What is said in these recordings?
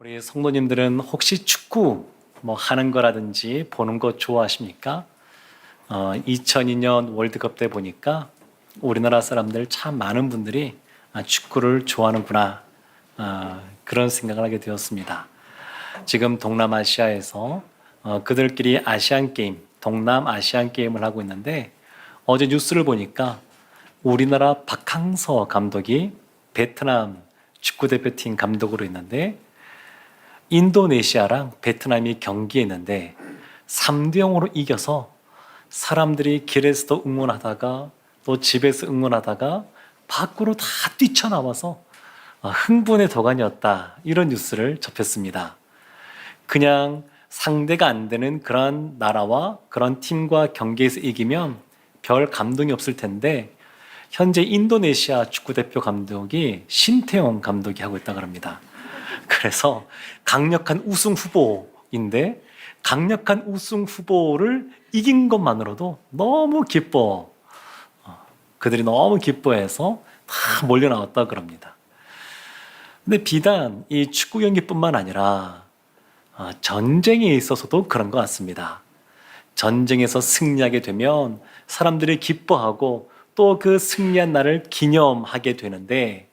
우리 성도님들은 혹시 축구 하는 거라든지 보는 거 좋아하십니까? 2002년 월드컵 때 보니까 우리나라 사람들 참 많은 분들이 축구를 좋아하는구나, 그런 생각을 하게 되었습니다. 지금 동남아시아에서 그들끼리 아시안 게임, 동남아시안 게임을 하고 있는데, 어제 뉴스를 보니까 우리나라 박항서 감독이 베트남 축구대표팀 감독으로 있는데, 인도네시아랑 베트남이 경기했는데 3대0으로 이겨서 사람들이 길에서도 응원하다가 또 집에서 응원하다가 밖으로 다 뛰쳐나와서 흥분의 도가니였다, 이런 뉴스를 접했습니다. 그냥 상대가 안 되는 그런 나라와 그런 팀과 경기에서 이기면 별 감동이 없을 텐데, 현재 인도네시아 축구대표 감독이 신태용 감독이 하고 있다고 합니다. 그래서 강력한 우승 후보인데, 강력한 우승 후보를 이긴 것만으로도 너무 기뻐. 그들이 너무 기뻐해서 다 몰려 나왔다 그럽니다. 근데 비단 이 축구 경기뿐만 아니라 전쟁에 있어서도 그런 것 같습니다. 전쟁에서 승리하게 되면 사람들이 기뻐하고 또 그 승리한 날을 기념하게 되는데,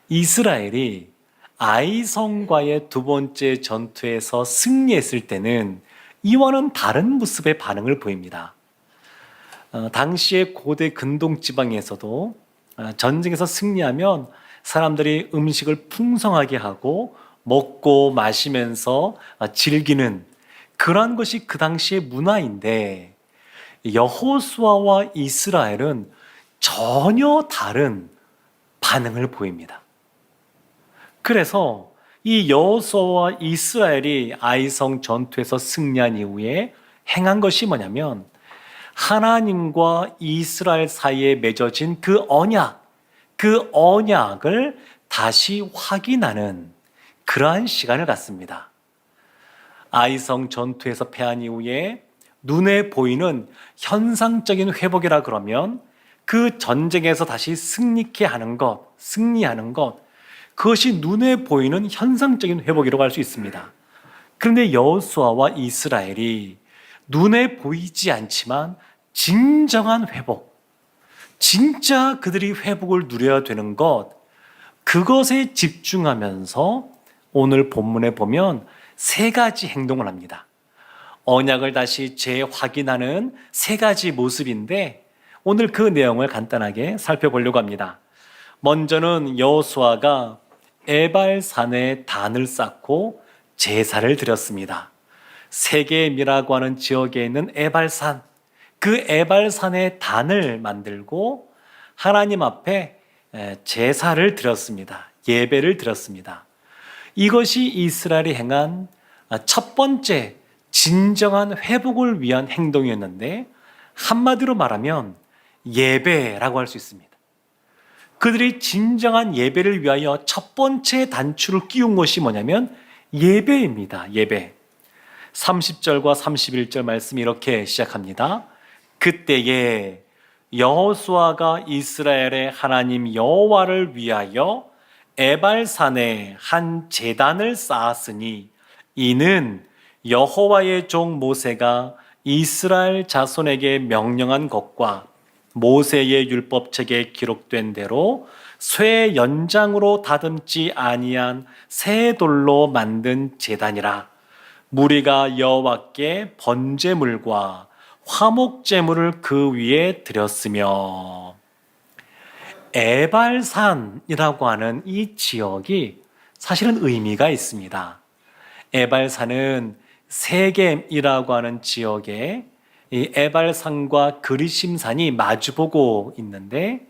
이스라엘이 아이성과의 두 번째 전투에서 승리했을 때는 이와는 다른 모습의 반응을 보입니다. 당시의 고대 근동 지방에서도 전쟁에서 승리하면 사람들이 음식을 풍성하게 하고 먹고 마시면서 즐기는 그러한 것이 그 당시의 문화인데, 여호수아와 이스라엘은 전혀 다른 반응을 보입니다. 그래서 이 여호수아와 이스라엘이 아이성 전투에서 승리한 이후에 행한 것이 뭐냐면, 하나님과 이스라엘 사이에 맺어진 그 언약을 다시 확인하는 그러한 시간을 갖습니다. 아이성 전투에서 패한 이후에 눈에 보이는 현상적인 회복이라 그러면, 그 전쟁에서 다시 승리하는 것, 그것이 눈에 보이는 현상적인 회복이라고 할 수 있습니다. 그런데 여호수아와 이스라엘이 눈에 보이지 않지만 진정한 회복, 진짜 그들이 회복을 누려야 되는 것, 그것에 집중하면서 오늘 본문에 보면 세 가지 행동을 합니다. 언약을 다시 재확인하는 세 가지 모습인데, 오늘 그 내용을 간단하게 살펴보려고 합니다. 먼저는 여호수아가 에발산에 단을 쌓고 제사를 드렸습니다. 세겜이라고 하는 지역에 있는 에발산, 그 에발산에 단을 만들고 하나님 앞에 제사를 드렸습니다. 예배를 드렸습니다. 이것이 이스라엘이 행한 첫 번째 진정한 회복을 위한 행동이었는데, 한마디로 말하면 예배라고 할 수 있습니다. 그들이 진정한 예배를 위하여 첫 번째 단추를 끼운 것이 뭐냐면 예배입니다. 예배. 30절과 31절 말씀이 이렇게 시작합니다. 그때에 여호수아가 이스라엘의 하나님 여호와를 위하여 에발산에 한 제단을 쌓았으니, 이는 여호와의 종 모세가 이스라엘 자손에게 명령한 것과 모세의 율법책에 기록된 대로 쇠 연장으로 다듬지 아니한 새 돌로 만든 제단이라. 무리가 여호와께 번제물과 화목제물을 그 위에 드렸으며. 에발산이라고 하는 이 지역이 사실은 의미가 있습니다. 에발산은 세겜이라고 하는 지역에 이 에발산과 그리심산이 마주보고 있는데,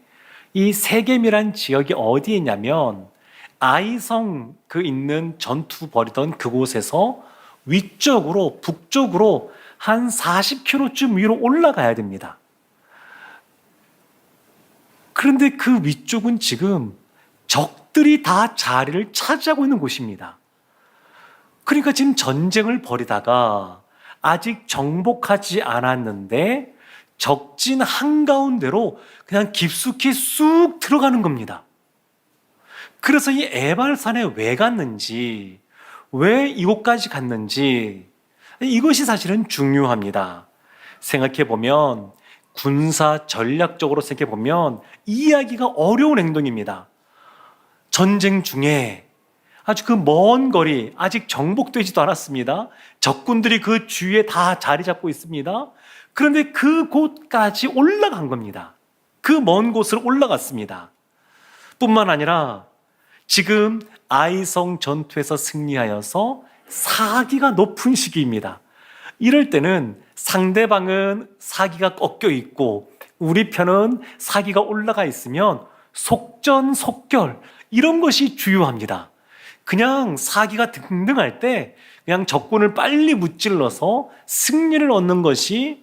이 세겜이란 지역이 어디에 있냐면 아이성 그 있는 전투 벌이던 그곳에서 위쪽으로, 북쪽으로 한 40km쯤 위로 올라가야 됩니다. 그런데 그 위쪽은 지금 적들이 다 자리를 차지하고 있는 곳입니다. 그러니까 지금 전쟁을 벌이다가 아직 정복하지 않았는데 적진 한가운데로 그냥 깊숙이 쑥 들어가는 겁니다. 그래서 이 에발산에 왜 갔는지, 왜 이곳까지 갔는지 이것이 사실은 중요합니다. 생각해 보면 군사 전략적으로 생각해 보면 이해하기가 어려운 행동입니다. 전쟁 중에 아주 그 먼 거리, 아직 정복되지도 않았습니다. 적군들이 그 주위에 다 자리 잡고 있습니다. 그런데 그곳까지 올라간 겁니다. 그 먼 곳을 올라갔습니다. 뿐만 아니라 지금 아이성 전투에서 승리하여서 사기가 높은 시기입니다. 이럴 때는 상대방은 사기가 꺾여 있고 우리 편은 사기가 올라가 있으면 속전속결 이런 것이 중요합니다. 그냥 사기가 등등할 때 그냥 적군을 빨리 무찔러서 승리를 얻는 것이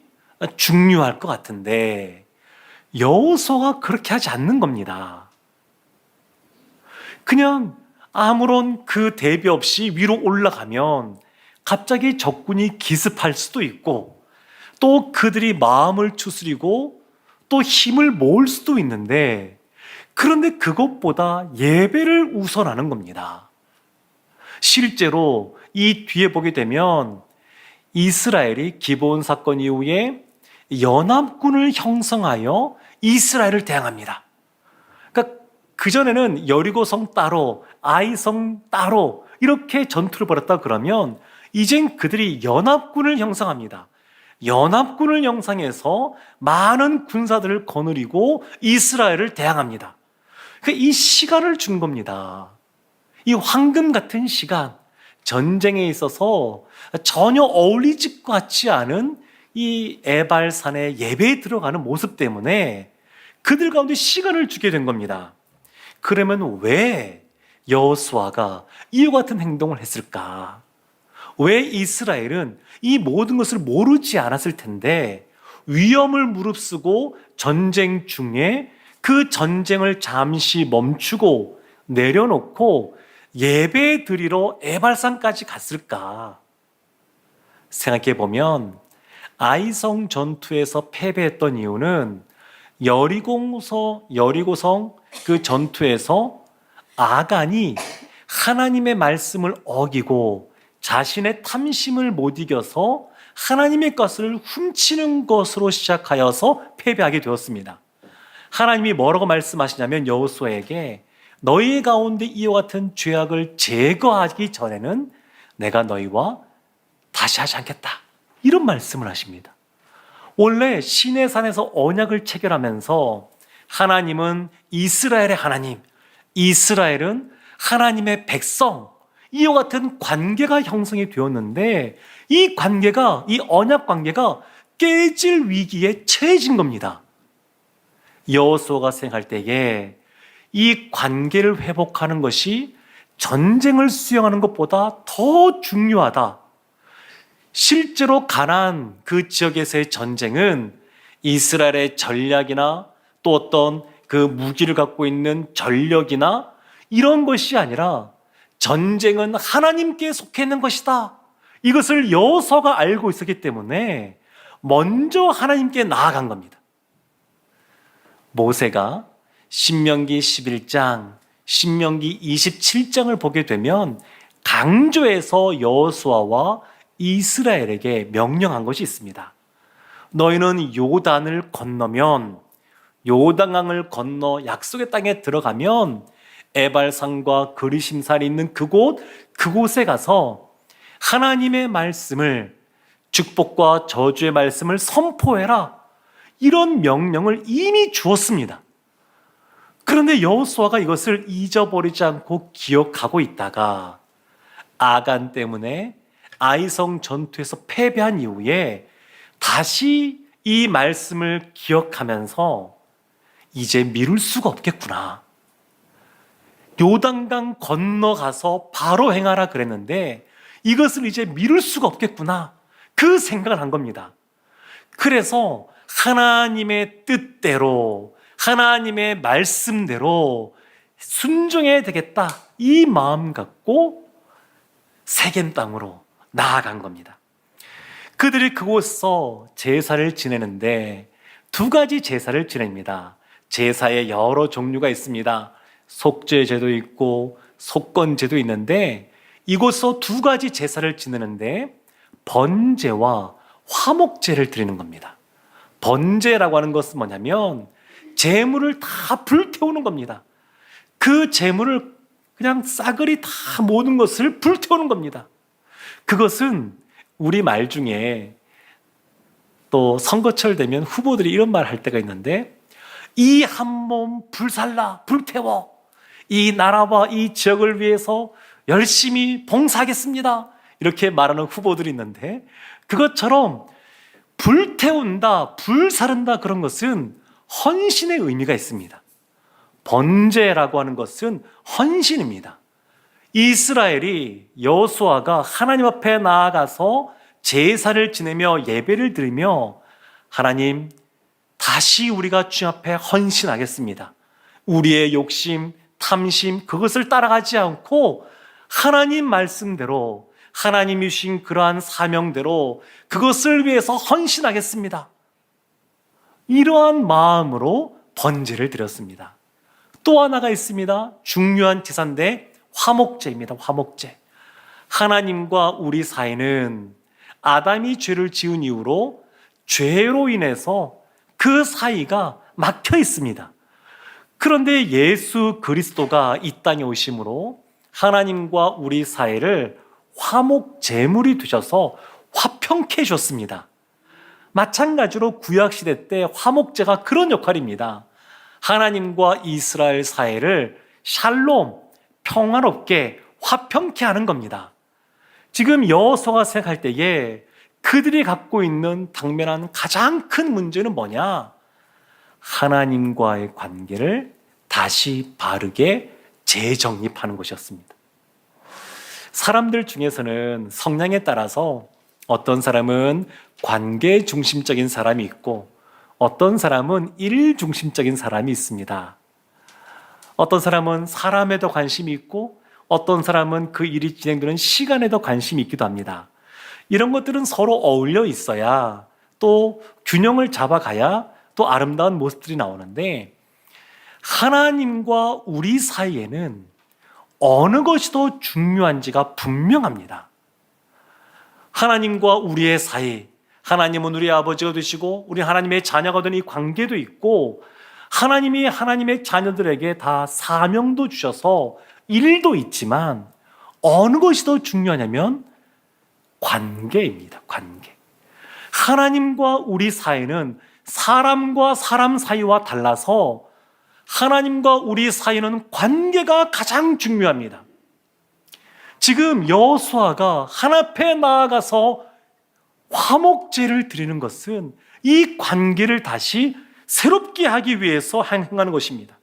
중요할 것 같은데 여호수아가 그렇게 하지 않는 겁니다. 그냥 아무런 그 대비 없이 위로 올라가면 갑자기 적군이 기습할 수도 있고 또 그들이 마음을 추스리고 또 힘을 모을 수도 있는데 그런데 그것보다 예배를 우선하는 겁니다. 실제로 이 뒤에 보게 되면 이스라엘이 기브온 사건 이후에 연합군을 형성하여 이스라엘을 대항합니다. 그러니까 그전에는 여리고성 따로 아이성 따로 이렇게 전투를 벌였다 그러면 이젠 그들이 연합군을 형성합니다. 연합군을 형성해서 많은 군사들을 거느리고 이스라엘을 대항합니다. 그러니까 이 시간을 준 겁니다. 이 황금 같은 시간, 전쟁에 있어서 전혀 어울리지 같지 않은 이 에발산의 예배에 들어가는 모습 때문에 그들 가운데 시간을 주게 된 겁니다. 그러면 왜 여호수아가 이와 같은 행동을 했을까? 왜 이스라엘은 이 모든 것을 모르지 않았을 텐데 위험을 무릅쓰고 전쟁 중에 그 전쟁을 잠시 멈추고 내려놓고 예배 드리러 에발산까지 갔을까? 생각해 보면 아이성 전투에서 패배했던 이유는 여리고성 그 전투에서 아간이 하나님의 말씀을 어기고 자신의 탐심을 못 이겨서 하나님의 것을 훔치는 것으로 시작하여서 패배하게 되었습니다. 하나님이 뭐라고 말씀하시냐면 여호수아에게 너희 가운데 이와 같은 죄악을 제거하기 전에는 내가 너희와 다시 하지 않겠다. 이런 말씀을 하십니다. 원래 시내산에서 언약을 체결하면서 하나님은 이스라엘의 하나님, 이스라엘은 하나님의 백성, 이와 같은 관계가 형성이 되었는데 이 관계가, 이 언약 관계가 깨질 위기에 처해진 겁니다. 여호수아가 생각할 때에 이 관계를 회복하는 것이 전쟁을 수행하는 것보다 더 중요하다. 실제로 가나안 그 지역에서의 전쟁은 이스라엘의 전략이나 또 어떤 그 무기를 갖고 있는 전력이나 이런 것이 아니라 전쟁은 하나님께 속해 있는 것이다. 이것을 여호수아가 알고 있었기 때문에 먼저 하나님께 나아간 겁니다. 모세가 신명기 11장, 신명기 27장을 보게 되면 강조해서 여호수아와 이스라엘에게 명령한 것이 있습니다. 너희는 요단을 건너면 요단강을 건너 약속의 땅에 들어가면 에발산과 그리심산이 있는 그곳에 가서 하나님의 말씀을 축복과 저주의 말씀을 선포해라. 이런 명령을 이미 주었습니다. 그런데 여호수아가 이것을 잊어버리지 않고 기억하고 있다가 아간 때문에 아이성 전투에서 패배한 이후에 다시 이 말씀을 기억하면서 이제 미룰 수가 없겠구나. 요단강 건너가서 바로 행하라 그랬는데 이것을 이제 미룰 수가 없겠구나. 그 생각을 한 겁니다. 그래서 하나님의 뜻대로 하나님의 말씀대로 순종해야 되겠다. 이 마음 갖고 세겜 땅으로 나아간 겁니다. 그들이 그곳에서 제사를 지내는데 두 가지 제사를 지냅니다. 제사의 여러 종류가 있습니다. 속죄제도 있고 속건제도 있는데 이곳서 두 가지 제사를 지내는데 번제와 화목제를 드리는 겁니다. 번제라고 하는 것은 뭐냐면 제물을 다 불태우는 겁니다. 그 제물을 그냥 싸그리 다 모든 것을 불태우는 겁니다. 그것은 우리 말 중에 또 선거철 되면 후보들이 이런 말 할 때가 있는데, 이 한 몸 불살라 불태워 이 나라와 이 지역을 위해서 열심히 봉사하겠습니다, 이렇게 말하는 후보들이 있는데, 그것처럼 불태운다, 불사른다, 그런 것은 헌신의 의미가 있습니다. 번제라고 하는 것은 헌신입니다. 이스라엘이, 여호수아가 하나님 앞에 나아가서 제사를 지내며 예배를 드리며, 하나님, 다시 우리가 주님 앞에 헌신하겠습니다. 우리의 욕심, 탐심, 그것을 따라가지 않고 하나님 말씀대로, 하나님이 주신 그러한 사명대로 그것을 위해서 헌신하겠습니다, 이러한 마음으로 번제를 드렸습니다. 또 하나가 있습니다. 중요한 제사인데 화목제입니다. 화목제. 하나님과 우리 사이는 아담이 죄를 지은 이후로 죄로 인해서 그 사이가 막혀 있습니다. 그런데 예수 그리스도가 이 땅에 오심으로 하나님과 우리 사이를 화목 제물이 되셔서 화평케 해줬습니다. 마찬가지로 구약시대 때 화목제가 그런 역할입니다. 하나님과 이스라엘 사이를 샬롬, 평화롭게 화평케 하는 겁니다. 지금 여호수아가 생각할 때에 그들이 갖고 있는 당면한 가장 큰 문제는 뭐냐? 하나님과의 관계를 다시 바르게 재정립하는 것이었습니다. 사람들 중에서는 성향에 따라서 어떤 사람은 관계 중심적인 사람이 있고 어떤 사람은 일 중심적인 사람이 있습니다. 어떤 사람은 사람에도 관심이 있고 어떤 사람은 그 일이 진행되는 시간에도 관심이 있기도 합니다. 이런 것들은 서로 어울려 있어야, 또 균형을 잡아가야 또 아름다운 모습들이 나오는데, 하나님과 우리 사이에는 어느 것이 더 중요한지가 분명합니다. 하나님과 우리의 사이, 하나님은 우리 아버지가 되시고 우리 하나님의 자녀가 된 이 관계도 있고, 하나님이 하나님의 자녀들에게 다 사명도 주셔서 일도 있지만 어느 것이 더 중요하냐면 관계입니다. 관계. 하나님과 우리 사이는 사람과 사람 사이와 달라서 하나님과 우리 사이는 관계가 가장 중요합니다. 지금 여호수아가 하나님 앞에 나아가서 화목제를 드리는 것은 이 관계를 다시 새롭게 하기 위해서 행하는 것입니다.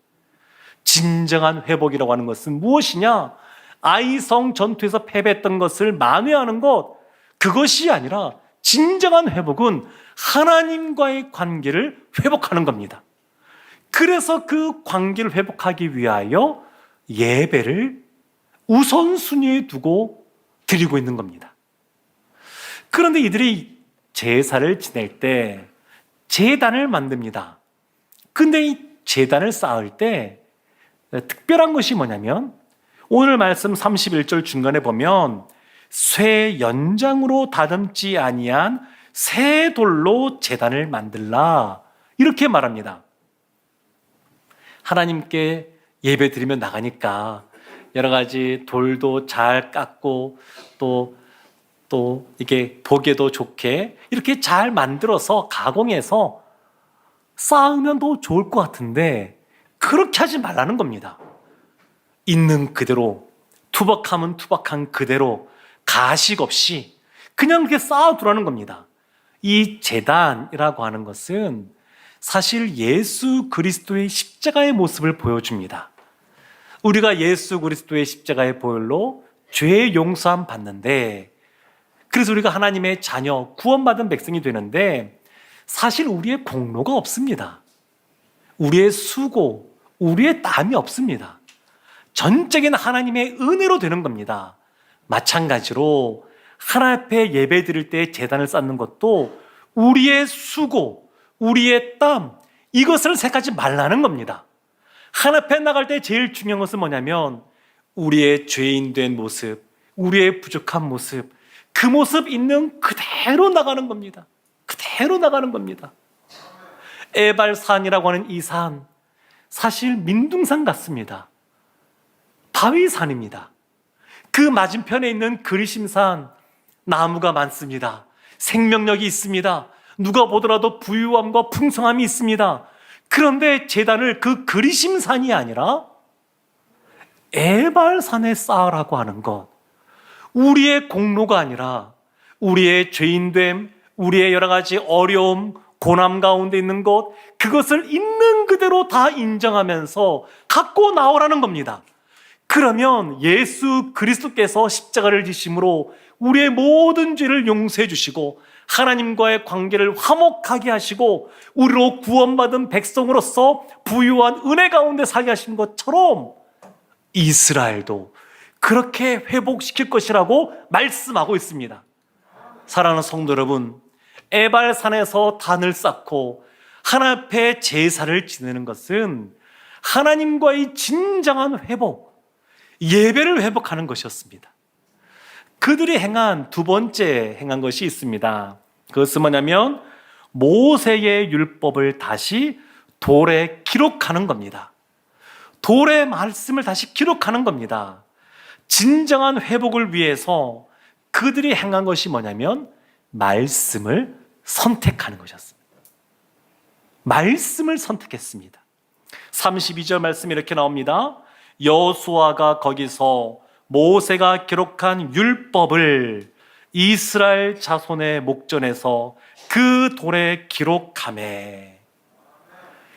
진정한 회복이라고 하는 것은 무엇이냐? 아이성 전투에서 패배했던 것을 만회하는 것, 그것이 아니라 진정한 회복은 하나님과의 관계를 회복하는 겁니다. 그래서 그 관계를 회복하기 위하여 예배를 우선순위에 두고 드리고 있는 겁니다. 그런데 이들이 제사를 지낼 때 제단을 만듭니다. 근데 이 제단을 쌓을 때 특별한 것이 뭐냐면, 오늘 말씀 31절 중간에 보면 쇠 연장으로 다듬지 아니한 새 돌로 제단을 만들라, 이렇게 말합니다. 하나님께 예배 드리면 나가니까 여러 가지 돌도 잘 깎고 또 이게 보기에도 좋게 이렇게 잘 만들어서 가공해서 쌓으면 더 좋을 것 같은데, 그렇게 하지 말라는 겁니다. 있는 그대로, 투박하면 투박한 그대로 가식 없이 그냥 그렇게 쌓아두라는 겁니다. 이 제단이라고 하는 것은 사실 예수 그리스도의 십자가의 모습을 보여줍니다. 우리가 예수 그리스도의 십자가의 보혈로 죄의 용서함 받는데, 그래서 우리가 하나님의 자녀, 구원받은 백성이 되는데, 사실 우리의 공로가 없습니다. 우리의 수고, 우리의 땀이 없습니다. 전적인 하나님의 은혜로 되는 겁니다. 마찬가지로 하나님 앞에 예배 드릴 때 제단을 쌓는 것도 우리의 수고, 우리의 땀, 이것을 생각하지 말라는 겁니다. 하나님 앞에 나갈 때 제일 중요한 것은 뭐냐면 우리의 죄인 된 모습, 우리의 부족한 모습, 그 모습 있는 그대로 나가는 겁니다. 그대로 나가는 겁니다. 에발산이라고 하는 이 산, 사실 민둥산 같습니다. 바위산입니다. 그 맞은편에 있는 그리심산, 나무가 많습니다. 생명력이 있습니다. 누가 보더라도 부유함과 풍성함이 있습니다. 그런데 제단을 그 그리심산이 아니라 에발산에 쌓으라고 하는 것, 우리의 공로가 아니라 우리의 죄인됨, 우리의 여러 가지 어려움, 고난 가운데 있는 것, 그것을 있는 그대로 다 인정하면서 갖고 나오라는 겁니다. 그러면 예수 그리스도께서 십자가를 지심으로 우리의 모든 죄를 용서해 주시고 하나님과의 관계를 화목하게 하시고 우리로 구원받은 백성으로서 부유한 은혜 가운데 살게 하신 것처럼 이스라엘도 그렇게 회복시킬 것이라고 말씀하고 있습니다. 사랑하는 성도 여러분, 에발산에서 단을 쌓고 하나님 앞에 제사를 지내는 것은 하나님과의 진정한 회복, 예배를 회복하는 것이었습니다. 그들이 행한 두 번째 행한 것이 있습니다. 그것은 뭐냐면 모세의 율법을 다시 돌에 기록하는 겁니다. 돌의 말씀을 다시 기록하는 겁니다. 진정한 회복을 위해서 그들이 행한 것이 뭐냐면 말씀을 선택하는 것이었습니다. 말씀을 선택했습니다. 32절 말씀이 이렇게 나옵니다. 여호수아가 거기서 모세가 기록한 율법을 이스라엘 자손의 목전에서 그 돌에 기록하매.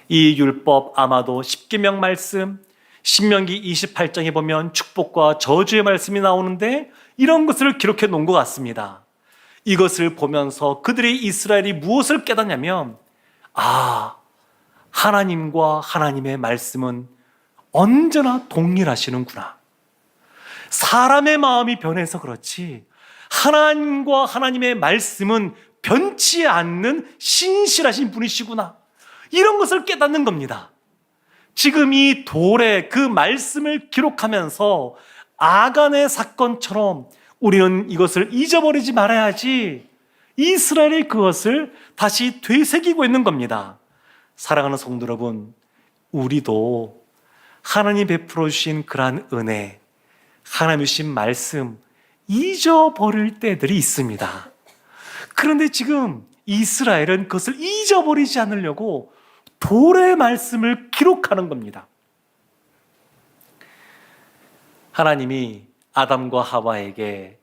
이 율법 아마도 십계명 말씀, 신명기 28장에 보면 축복과 저주의 말씀이 나오는데 이런 것을 기록해 놓은 것 같습니다. 이것을 보면서 그들이 이스라엘이 무엇을 깨닫냐면 하나님과 하나님의 말씀은 언제나 동일하시는구나. 사람의 마음이 변해서 그렇지 하나님과 하나님의 말씀은 변치 않는 신실하신 분이시구나. 이런 것을 깨닫는 겁니다. 지금 이 돌에 그 말씀을 기록하면서 아간의 사건처럼 우리는 이것을 잊어버리지 말아야지 이스라엘이 그것을 다시 되새기고 있는 겁니다. 사랑하는 성도 여러분, 우리도 하나님 베풀어 주신 그러한 은혜, 하나님 주신 말씀 잊어버릴 때들이 있습니다. 그런데 지금 이스라엘은 그것을 잊어버리지 않으려고 돌의 말씀을 기록하는 겁니다. 하나님이 아담과 하와에게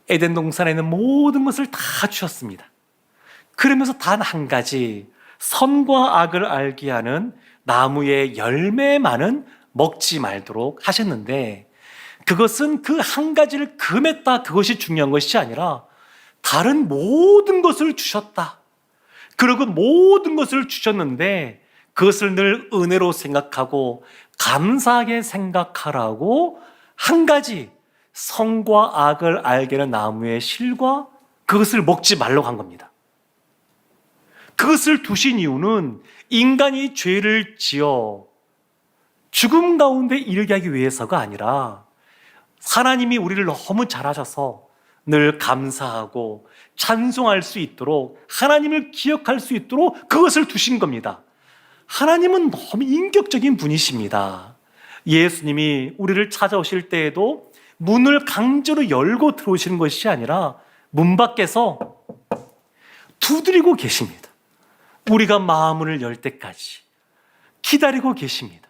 에덴 동산에 있는 모든 것을 다 주셨습니다. 그러면서 단 한 가지 선과 악을 알게 하는 나무의 열매만은 먹지 말도록 하셨는데 그것은 그 한 가지를 금했다, 그것이 중요한 것이 아니라 다른 모든 것을 주셨다. 그리고 모든 것을 주셨는데 그것을 늘 은혜로 생각하고 감사하게 생각하라고 한 가지 선과 악을 알게 하는 나무의 실과 그것을 먹지 말라고 한 겁니다. 그것을 두신 이유는 인간이 죄를 지어 죽음 가운데 이르게 하기 위해서가 아니라 하나님이 우리를 너무 잘하셔서 늘 감사하고 찬송할 수 있도록 하나님을 기억할 수 있도록 그것을 두신 겁니다. 하나님은 너무 인격적인 분이십니다. 예수님이 우리를 찾아오실 때에도 문을 강제로 열고 들어오시는 것이 아니라 문 밖에서 두드리고 계십니다. 우리가 마음을 열 때까지 기다리고 계십니다.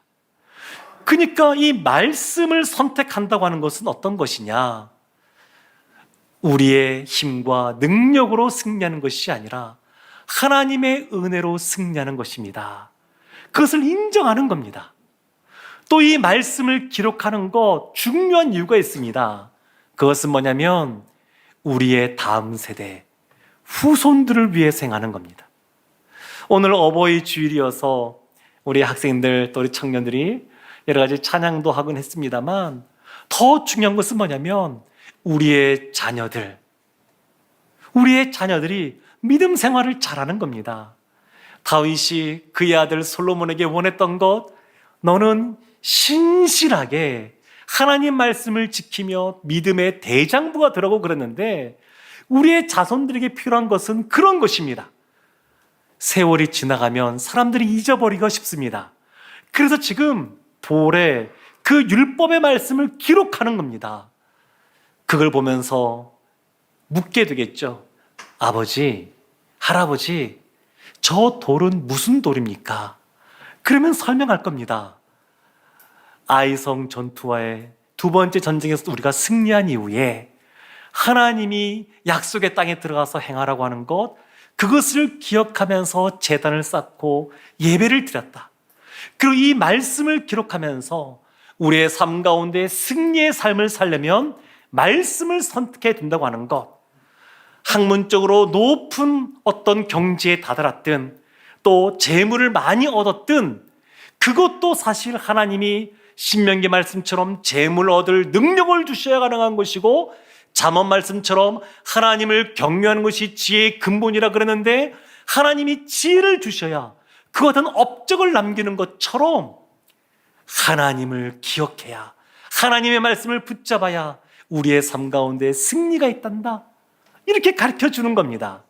그러니까 이 말씀을 선택한다고 하는 것은 어떤 것이냐? 우리의 힘과 능력으로 승리하는 것이 아니라 하나님의 은혜로 승리하는 것입니다. 그것을 인정하는 겁니다. 또 이 말씀을 기록하는 것 중요한 이유가 있습니다. 그것은 뭐냐면 우리의 다음 세대, 후손들을 위해 행하는 겁니다. 오늘 어버이 주일이어서 우리 학생들 또 우리 청년들이 여러 가지 찬양도 하곤 했습니다만 더 중요한 것은 뭐냐면 우리의 자녀들이 믿음 생활을 잘하는 겁니다. 다윗이 그의 아들 솔로몬에게 원했던 것, 너는 신실하게 하나님 말씀을 지키며 믿음의 대장부가 되라고 그랬는데, 우리의 자손들에게 필요한 것은 그런 것입니다. 세월이 지나가면 사람들이 잊어버리기가 쉽습니다. 그래서 지금 볼에 그 율법의 말씀을 기록하는 겁니다. 그걸 보면서 묻게 되겠죠. 아버지, 할아버지, 저 돌은 무슨 돌입니까? 그러면 설명할 겁니다. 아이성 전투와의 두 번째 전쟁에서 우리가 승리한 이후에 하나님이 약속의 땅에 들어가서 행하라고 하는 것, 그것을 기억하면서 제단을 쌓고 예배를 드렸다. 그리고 이 말씀을 기록하면서 우리의 삶 가운데 승리의 삶을 살려면 말씀을 선택해야 된다고 하는 것, 학문적으로 높은 어떤 경지에 다다랐든 또 재물을 많이 얻었든 그것도 사실 하나님이 신명기 말씀처럼 재물 얻을 능력을 주셔야 가능한 것이고, 잠언 말씀처럼 하나님을 경외하는 것이 지혜의 근본이라 그러는데, 하나님이 지혜를 주셔야 그것은 업적을 남기는 것처럼 하나님을 기억해야, 하나님의 말씀을 붙잡아야 우리의 삶 가운데 승리가 있단다, 이렇게 가르쳐 주는 겁니다.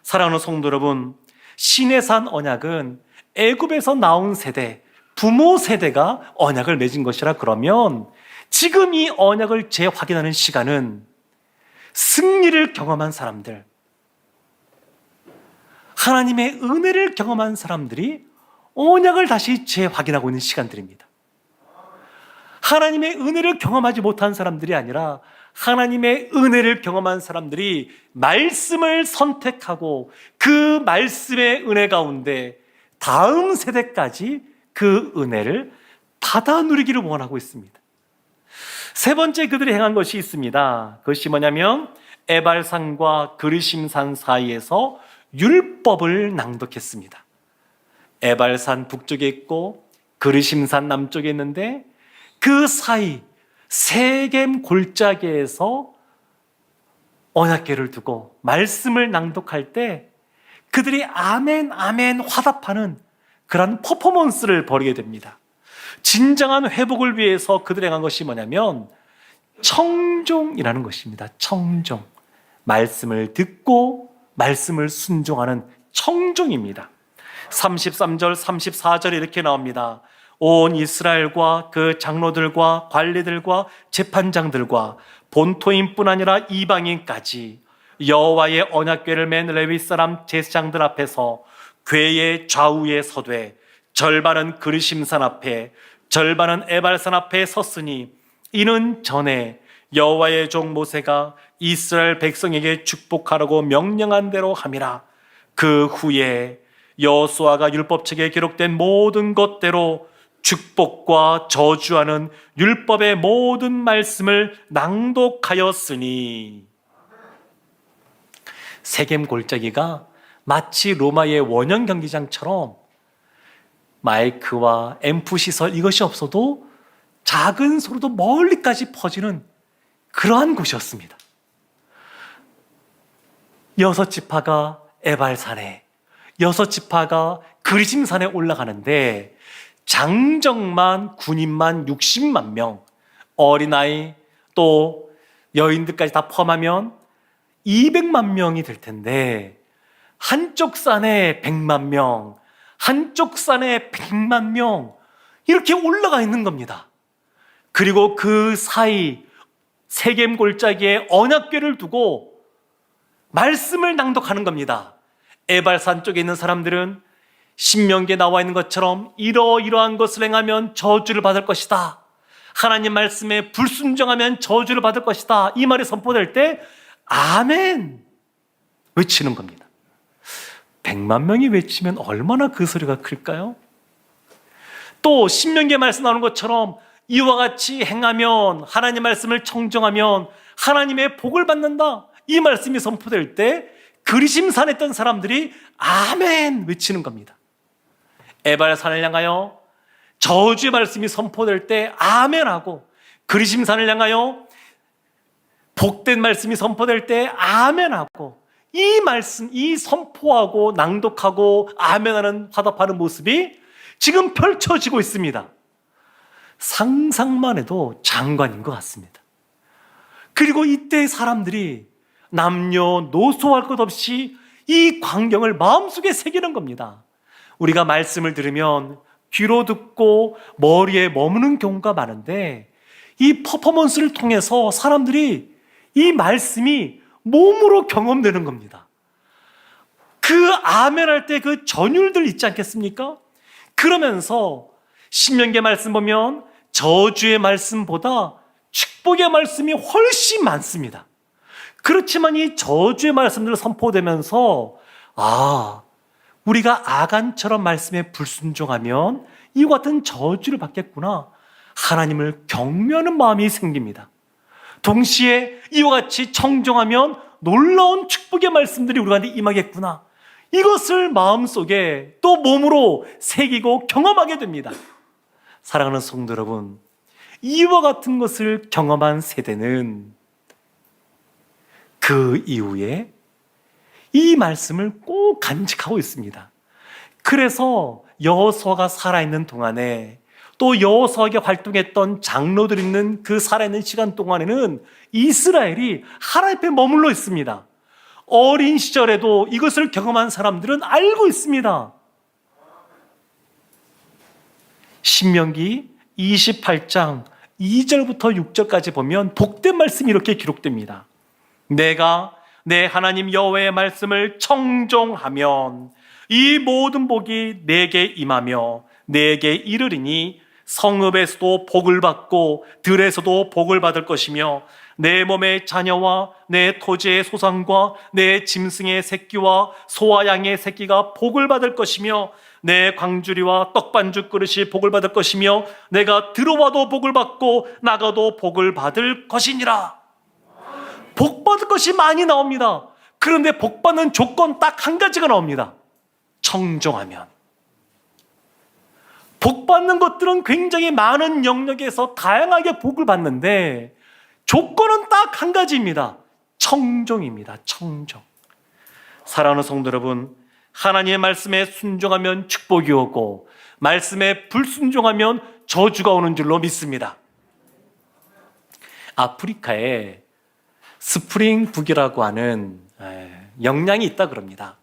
사랑하는 성도 여러분, 시내산 언약은 애굽에서 나온 세대, 부모 세대가 언약을 맺은 것이라 그러면, 지금 이 언약을 재확인하는 시간은 승리를 경험한 사람들, 하나님의 은혜를 경험한 사람들이 언약을 다시 재확인하고 있는 시간들입니다. 하나님의 은혜를 경험하지 못한 사람들이 아니라 하나님의 은혜를 경험한 사람들이 말씀을 선택하고 그 말씀의 은혜 가운데 다음 세대까지 그 은혜를 받아 누리기를 원하고 있습니다. 세 번째 그들이 행한 것이 있습니다. 그것이 뭐냐면 에발산과 그르심산 사이에서 율법을 낭독했습니다. 에발산 북쪽에 있고 그르심산 남쪽에 있는데, 그 사이 세겜 골짜기에서 언약궤를 두고 말씀을 낭독할 때 그들이 아멘 아멘 화답하는 그런 퍼포먼스를 벌이게 됩니다. 진정한 회복을 위해서 그들이 행한 것이 뭐냐면 청종이라는 것입니다. 청종, 말씀을 듣고 말씀을 순종하는 청종입니다. 33절 34절에 이렇게 나옵니다. 온 이스라엘과 그 장로들과 관리들과 재판장들과 본토인뿐 아니라 이방인까지 여호와의 언약궤를 맨 레위 사람 제사장들 앞에서 궤의 좌우에 서되 절반은 그르심산 앞에 절반은 에발산 앞에 섰으니, 이는 전에 여호와의 종 모세가 이스라엘 백성에게 축복하라고 명령한 대로 함이라. 그 후에 여호수아가 율법책에 기록된 모든 것대로 축복과 저주하는 율법의 모든 말씀을 낭독하였으니. 세겜 골짜기가 마치 로마의 원형 경기장처럼 마이크와 앰프 시설 이것이 없어도 작은 소리도 멀리까지 퍼지는 그러한 곳이었습니다. 6지파가 에발산에, 6지파가 그리심산에 올라가는데 장정만 군인만 60만 명, 어린아이 또 여인들까지 다 포함하면 200만 명이 될 텐데, 한쪽 산에 100만 명, 한쪽 산에 100만 명, 이렇게 올라가 있는 겁니다. 그리고 그 사이 세겜 골짜기에 언약궤를 두고 말씀을 낭독하는 겁니다. 에발산 쪽에 있는 사람들은 신명기에 나와 있는 것처럼 이러이러한 것을 행하면 저주를 받을 것이다, 하나님 말씀에 불순종하면 저주를 받을 것이다, 이 말이 선포될 때 아멘 외치는 겁니다. 100만 명이 외치면 얼마나 그 소리가 클까요? 또 신명기에 말씀 나오는 것처럼 이와 같이 행하면, 하나님 말씀을 청정하면 하나님의 복을 받는다, 이 말씀이 선포될 때 그리심산에 있던 사람들이 아멘 외치는 겁니다. 에발산을 향하여 저주의 말씀이 선포될 때 아멘하고, 그리심산을 향하여 복된 말씀이 선포될 때 아멘하고, 이 말씀, 이 선포하고 낭독하고 아멘하는 화답하는 모습이 지금 펼쳐지고 있습니다. 상상만 해도 장관인 것 같습니다. 그리고 이때 사람들이 남녀노소할 것 없이 이 광경을 마음속에 새기는 겁니다. 우리가 말씀을 들으면 귀로 듣고 머리에 머무는 경우가 많은데, 이 퍼포먼스를 통해서 사람들이 이 말씀이 몸으로 경험되는 겁니다. 그 아멘할 때 그 전율들 있지 않겠습니까? 그러면서 신명기 말씀 보면 저주의 말씀보다 축복의 말씀이 훨씬 많습니다. 그렇지만 이 저주의 말씀들 선포되면서 우리가 아간처럼 말씀에 불순종하면 이와 같은 저주를 받겠구나, 하나님을 경외하는 마음이 생깁니다. 동시에 이와 같이 청정하면 놀라운 축복의 말씀들이 우리한테 임하겠구나, 이것을 마음속에 또 몸으로 새기고 경험하게 됩니다. 사랑하는 성도 여러분, 이와 같은 것을 경험한 세대는 그 이후에 이 말씀을 꼭 간직하고 있습니다. 그래서 여호수아가 살아있는 동안에, 또 여호수아에게 활동했던 장로들 있는 그 살아있는 시간 동안에는 이스라엘이 하나님 앞에 머물러 있습니다. 어린 시절에도 이것을 경험한 사람들은 알고 있습니다. 신명기 28장 2절부터 6절까지 보면 복된 말씀이 이렇게 기록됩니다. 내가 내 하나님 여호와의 말씀을 청종하면 이 모든 복이 내게 임하며 내게 이르리니, 성읍에서도 복을 받고 들에서도 복을 받을 것이며, 내 몸의 자녀와 내 토지의 소산과 내 짐승의 새끼와 소와 양의 새끼가 복을 받을 것이며, 내 광주리와 떡반죽 그릇이 복을 받을 것이며, 내가 들어와도 복을 받고 나가도 복을 받을 것이니라. 복 받을 것이 많이 나옵니다. 그런데 복 받는 조건 딱 한 가지가 나옵니다. 청정하면. 복 받는 것들은 굉장히 많은 영역에서 다양하게 복을 받는데, 조건은 딱 한 가지입니다. 청정입니다. 청정. 사랑하는 성도 여러분, 하나님의 말씀에 순종하면 축복이 오고 말씀에 불순종하면 저주가 오는 줄로 믿습니다. 아프리카에 스프링북이라고 하는 영양이 있다 그럽니다.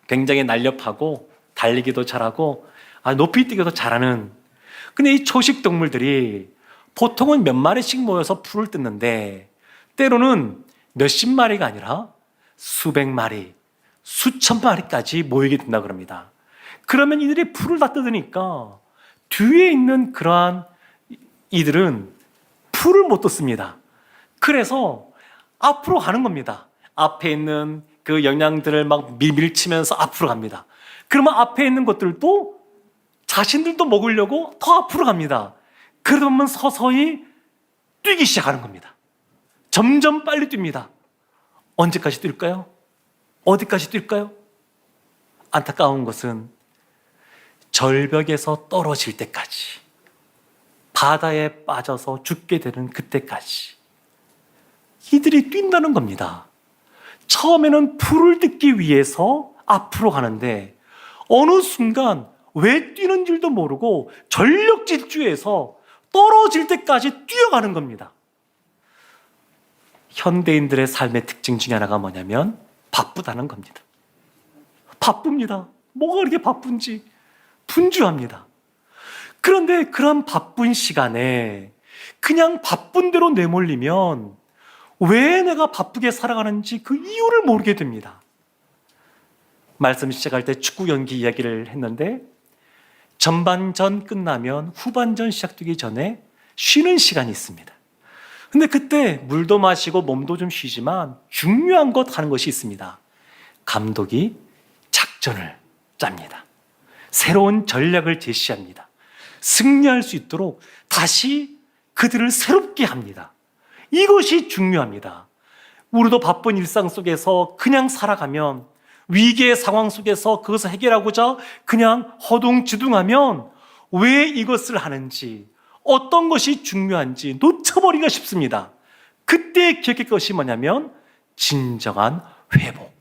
굉장히 날렵하고 달리기도 잘하고 높이 뛰기도 잘하는. 근데 이 초식 동물들이 보통은 몇 마리씩 모여서 풀을 뜯는데, 때로는 몇십 마리가 아니라 수백 마리, 수천 마리까지 모이게 된다 그럽니다. 그러면 이들이 풀을 다 뜯으니까 뒤에 있는 그러한 이들은 풀을 못 뜯습니다. 그래서 앞으로 가는 겁니다. 앞에 있는 그 영양들을 막 밀치면서 앞으로 갑니다. 그러면 앞에 있는 것들도 자신들도 먹으려고 더 앞으로 갑니다. 그러다 보면 서서히 뛰기 시작하는 겁니다. 점점 빨리 뜁니다. 언제까지 뛸까요? 어디까지 뛸까요? 안타까운 것은 절벽에서 떨어질 때까지, 바다에 빠져서 죽게 되는 그때까지 이들이 뛴다는 겁니다. 처음에는 풀을 뜯기 위해서 앞으로 가는데 어느 순간 왜 뛰는 줄도 모르고 전력 질주해서 떨어질 때까지 뛰어가는 겁니다. 현대인들의 삶의 특징 중에 하나가 뭐냐면 바쁘다는 겁니다. 바쁩니다. 뭐가 그렇게 바쁜지 분주합니다. 그런데 그런 바쁜 시간에 그냥 바쁜 대로 내몰리면 왜 내가 바쁘게 살아가는지 그 이유를 모르게 됩니다. 말씀 시작할 때 축구 경기 이야기를 했는데, 전반전 끝나면 후반전 시작되기 전에 쉬는 시간이 있습니다. 근데 그때 물도 마시고 몸도 좀 쉬지만 중요한 것 하는 것이 있습니다. 감독이 작전을 짭니다. 새로운 전략을 제시합니다. 승리할 수 있도록 다시 그들을 새롭게 합니다. 이것이 중요합니다. 우리도 바쁜 일상 속에서 그냥 살아가면, 위기의 상황 속에서 그것을 해결하고자 그냥 허둥지둥하면 왜 이것을 하는지, 어떤 것이 중요한지 놓쳐버리기가 쉽습니다. 그때 기억할 것이 뭐냐면 진정한 회복,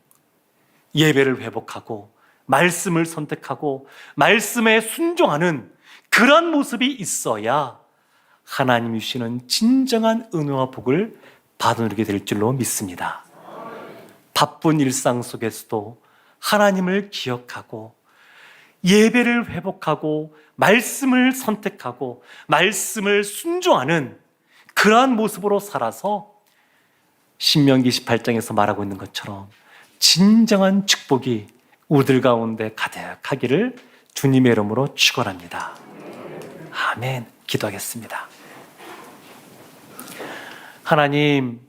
예배를 회복하고 말씀을 선택하고 말씀에 순종하는 그런 모습이 있어야 하나님이 주시는 진정한 은혜와 복을 받아누리게 될 줄로 믿습니다. 바쁜 일상 속에서도 하나님을 기억하고 예배를 회복하고 말씀을 선택하고 말씀을 순종하는 그러한 모습으로 살아서 신명기 18장에서 말하고 있는 것처럼 진정한 축복이 우리들 가운데 가득하기를 주님의 이름으로 축원합니다. 아멘. 기도하겠습니다. 하나님,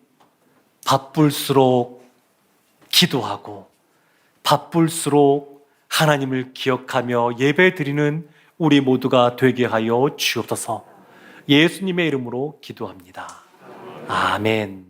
바쁠수록 기도하고 바쁠수록 하나님을 기억하며 예배드리는 우리 모두가 되게 하여 주옵소서. 예수님의 이름으로 기도합니다. 아멘.